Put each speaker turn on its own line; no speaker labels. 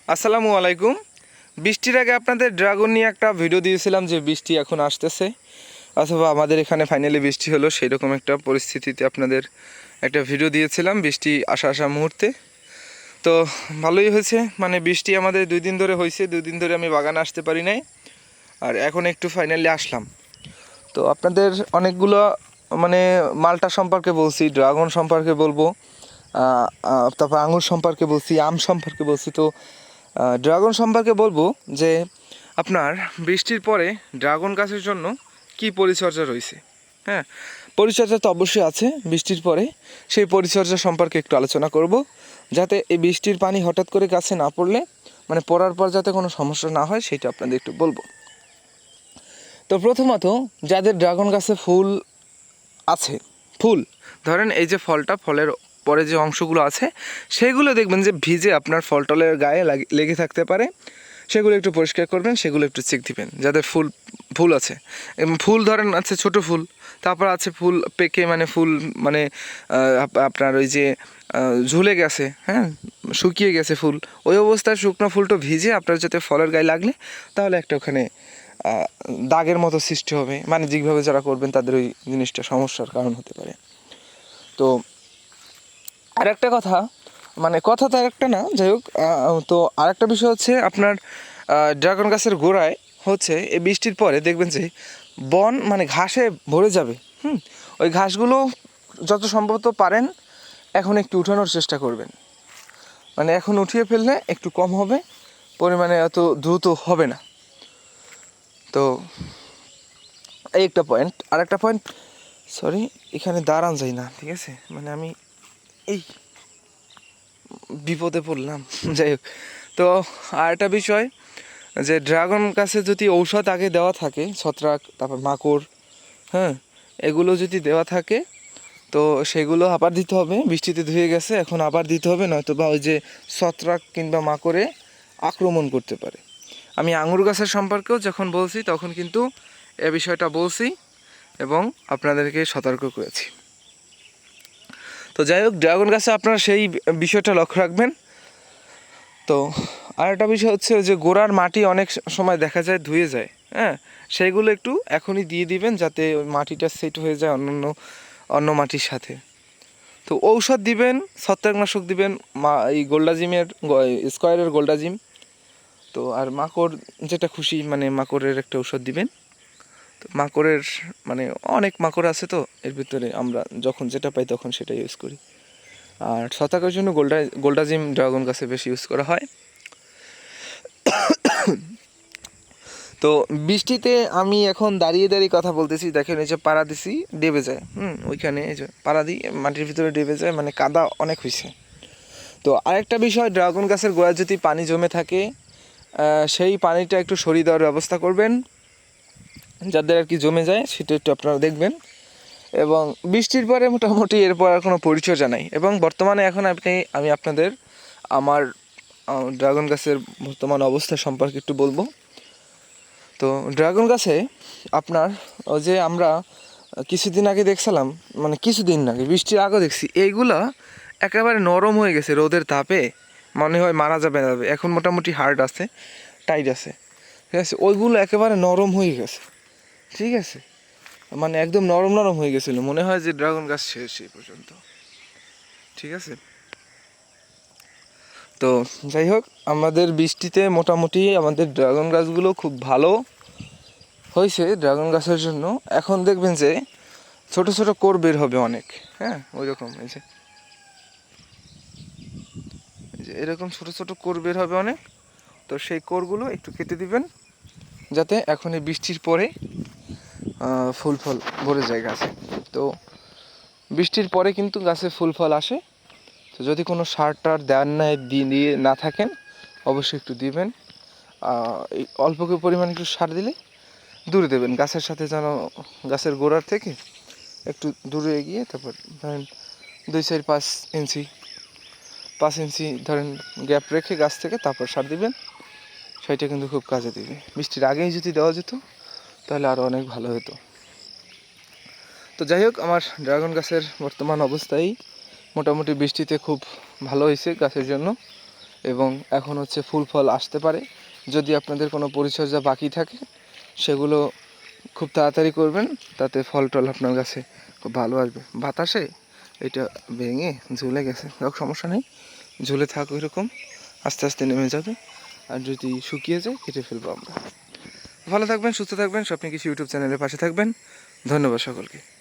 আসসালামু আলাইকুম। বৃষ্টির আগে আপনাদের ড্রাগন নিয়ে একটা ভিডিও দিয়েছিলাম যে বৃষ্টি এখন আসতেছে, অথবা আমাদের এখানে ফাইনালি বৃষ্টি হলো, সেই রকম একটা পরিস্থিতিতে আপনাদের একটা ভিডিও দিয়েছিলাম বৃষ্টি আসা মুহূর্তে। তো ভালোই হয়েছে, মানে বৃষ্টি আমাদের 2 দিন ধরে হয়েছে, 2 দিন ধরে আমি বাগানে আসতে পারি নাই, আর এখন একটু ফাইনালি আসলাম। তো আপনাদের অনেকগুলো মানে মালটা সম্পর্কে বলছি, ড্রাগন সম্পর্কে বলবো, তারপর আঙুর সম্পর্কে বলছি, আম সম্পর্কে বলছি। তো ড্রাগন সম্পর্কে বলবো যে আপনার বৃষ্টির পরে ড্রাগন গাছের জন্য কি পরিচর্যা রয়েছে। হ্যাঁ, পরিচর্যা তো অবশ্যই আছে বৃষ্টির পরে, সেই পরিচর্যা সম্পর্কে একটু আলোচনা করব, যাতে এই বৃষ্টির পানি হঠাৎ করে গাছে না পড়লে, মানে পড়ার পর যাতে কোনো সমস্যা না হয় সেটা আপনাদের একটু বলবো। তো প্রথমত, যাদের ড্রাগন গাছে ফুল আছে, ফুল ধরেন এই যে ফলটা, ফলের পরে যে অংশগুলো আছে সেগুলো দেখবেন যে ভিজে আপনার ফলটলের গায়ে লেগে থাকতে পারে, সেগুলো একটু পরিষ্কার করবেন, সেগুলো একটু চেক দিবেন। যাদের ফুল আছে, ফুল ধরেন আছে ছোট ফুল, তারপর আছে ফুল পেকে, মানে ফুল মানে আপনার ওই যে ঝুলে গেছে, হ্যাঁ, শুকিয়ে গেছে ফুল, ওই অবস্থায় শুকনো ফুলটা ভিজে আপনার যাতে ফলের গায়ে লাগলে তাহলে একটা ওখানে দাগের মতো সৃষ্টি হবে, বাণিজ্যিকভাবে যারা করবেন তাদের ওই জিনিসটা সমস্যার কারণ হতে পারে। তো আর একটা কথা, মানে কথা তো একটা না, যাই হোক, তো আরেকটা বিষয় হচ্ছে আপনার ড্রাগন গাছের গোড়ায় হচ্ছে এই বৃষ্টির পরে দেখবেন যে বন মানে ঘাসে ভরে যাবে। ওই ঘাসগুলো যত সম্ভবত পারেন এখন একটু উঠানোর চেষ্টা করবেন, মানে এখন উঠিয়ে ফেললে একটু কম হবে, পরিমাণে এত দ্রুত হবে না। তো এই একটা পয়েন্ট। আর একটা পয়েন্ট, সরি, এখানে দাঁড়ান যায় না, ঠিক আছে, মানে আমি এই বিপদে পড়লাম। যাই হোক, তো আর একটা বিষয়, যে ড্রাগন গাছে যদি ঔষধ আগে দেওয়া থাকে, ছত্রাক, তারপর মাকড়, হ্যাঁ, এগুলো যদি দেওয়া থাকে তো সেগুলো আবার দিতে হবে। বৃষ্টিতে ধুয়ে গেছে, এখন আবার দিতে হবে, নয়তো বা ওই যে ছত্রাক কিংবা মাকড়ে আক্রমণ করতে পারে। আমি আঙুর গাছের সম্পর্কেও যখন বলছি তখন কিন্তু এ বিষয়টা বলছি এবং আপনাদেরকে সতর্ক করেছি। তো যাই হোক, ড্রাগন গাছে আপনারা সেই বিষয়টা লক্ষ্য রাখবেন। তো আরেকটা বিষয় হচ্ছে যে গোড়ার মাটি অনেক সময় দেখা যায় ধুয়ে যায়, হ্যাঁ, সেইগুলো একটু এখনই দিয়ে দিবেন যাতে ওই মাটিটা সেট হয়ে যায় অন্য মাটির সাথে। তো ঔষধ দিবেন, ছত্রাকনাশক দিবেন, এই গোল্ডাজিমের, স্কোয়ারের গোল্ডাজিম। তো আর মাকড় যেটা খুশি, মানে মাকড়ের একটা ঔষধ দিবেন। তো মাকড়ের মানে অনেক মাকড় আছে, তো এর ভিতরে আমরা যখন যেটা পাই তখন সেটা ইউজ করি। আর ছত্রাকের জন্য গোল্ডাজিম ড্রাগন গাছে বেশি ইউজ করা হয়। তো বৃষ্টিতে আমি এখন দাঁড়িয়ে কথা বলতেছি, দেখেন এই যে পাড়া দিছি, ডেবে যায়, ওইখানে এই যে পাড়া দিই মাটির ভিতরে ডেবে যায়, মানে কাদা অনেক হয়েছে। তো আরেকটা বিষয়, ড্রাগন গাছের গোড়ায় যদি পানি জমে থাকে সেই পানিটা একটু সরিয়ে দেওয়ার ব্যবস্থা করবেন, যাদের আর কি জমে যায় সেটা একটু আপনারা দেখবেন। এবং বৃষ্টির পরে মোটামুটি এরপর আর কোনো পরিচর্যা নাই। এবং বর্তমানে এখন আমি আপনাদের আমার ড্রাগন গাছের বর্তমান অবস্থা সম্পর্কে একটু বলবো। তো ড্রাগন গাছে আপনার ওই যে আমরা কিছুদিন আগে দেখছিলাম, মানে কিছুদিন আগে বৃষ্টির আগে দেখছি, এইগুলা একেবারে নরম হয়ে গেছে রোদের তাপে, মনে হয় মারা যাবে। এখন মোটামুটি হার্ড আছে, টাইট আছে, ঠিক আছে, ওইগুলো একেবারে নরম হয়ে গেছে, ঠিক আছে, মানে একদম নরম হয়ে গেছিলো, মনে হয় যে ড্রাগন গাছ শেষ এই পর্যন্ত, ঠিক আছে। তো যাই হোক, আমাদের বৃষ্টিতে মোটামুটি আমাদের ড্রাগন গাছগুলো খুব ভালো হয়েছে ড্রাগন গাছের জন্য। এখন দেখবেন যে ছোট ছোট কোর বের হবে অনেক, হ্যাঁ, ওই রকম এই যে এরকম ছোট ছোট কোর বের হবে অনেক। তো সেই কোরগুলো একটু কেটে দিবেন, যাতে এখন এই বৃষ্টির পরে ফুল ফল ভরে যায় গাছে। তো বৃষ্টির পরে কিন্তু গাছে ফুল ফল আসে। তো যদি কোনো সার টার দেওয়ার দিয়ে না থাকেন, অবশ্যই একটু দিবেন। এই অল্প পরিমাণে একটু সার দিলে দূরে দেবেন গাছের সাথে, যেন গাছের গোড়ার থেকে একটু দূরে এগিয়ে, তারপর ধরেন 2-4-5 ইঞ্চি ধরেন গ্যাপ রেখে গাছ থেকে তারপর সার দিবেন, সেটা কিন্তু খুব কাজে দিবে। বৃষ্টির আগেই যদি দেওয়া যেত তাহলে আরও অনেক ভালো হতো। তো যাই হোক, আমার ড্রাগন গাছের বর্তমান অবস্থায় মোটামুটি বৃষ্টিতে খুব ভালো হয়েছে গাছের জন্য, এবং এখন হচ্ছে ফুল ফল আসতে পারে। যদি আপনাদের কোনো পরিচর্যা বাকি থাকে সেগুলো খুব তাড়াতাড়ি করবেন, তাতে ফল টল আপনার কাছে খুব ভালো আসবে। বাতাসে এটা ভেঙে ঝুলে গেছে, সমস্যা নেই, ঝুলে থাক এরকম, আস্তে আস্তে নেমে যাবে। আর যদি শুকিয়ে যায় কেটে ফেলবো আমরা। ভালো থাকবেন, সুস্থ থাকবেন, স্বপ্ন কৃষি ইউটিউব চ্যানেলের পাশে থাকবেন। ধন্যবাদ সকলকে।